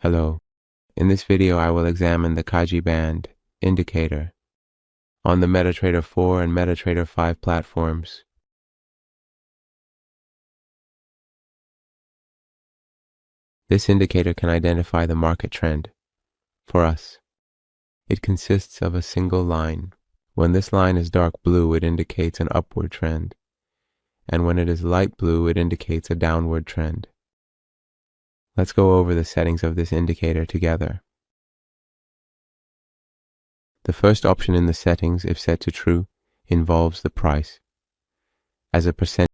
Hello. In this video, I will examine the Kagi band indicator on the MetaTrader 4 and MetaTrader 5 platforms. This indicator can identify the market trend for us. It consists of a single line. When this line is dark blue, it indicates an upward trend, and when it is light blue, it indicates a downward trend. Let's go over the settings of this indicator together. The first option in the settings, if set to true, involves the price as a percentage.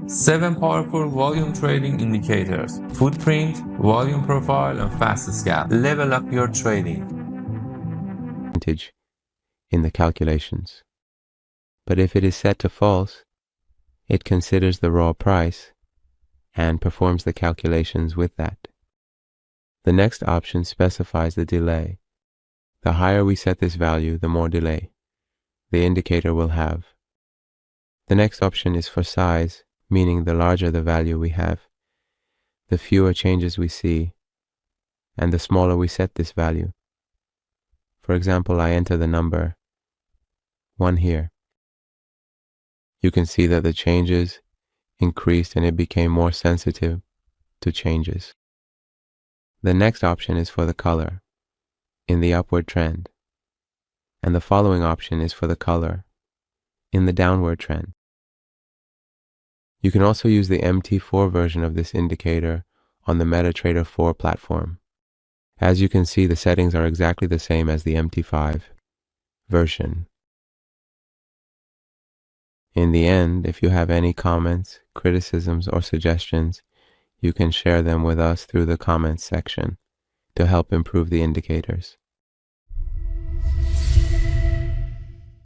7 powerful volume trading indicators: footprint, volume profile, and fast scalp. Level up your trading In the calculations. But if it is set to false, it considers the raw price and performs the calculations with that. The next option specifies the delay. The higher we set this value, the more delay the indicator will have. The next option is for size, meaning the larger the value we have, the fewer changes we see, and the smaller we set this value. For example, I enter the number 1 here. You can see that the changes increased and it became more sensitive to changes. The next option is for the color in the upward trend, and the following option is for the color in the downward trend. You can also use the MT4 version of this indicator on the MetaTrader 4 platform. As you can see, the settings are exactly the same as the MT5 version. In the end, if you have any comments, criticisms, or suggestions, you can share them with us through the comments section to help improve the indicators.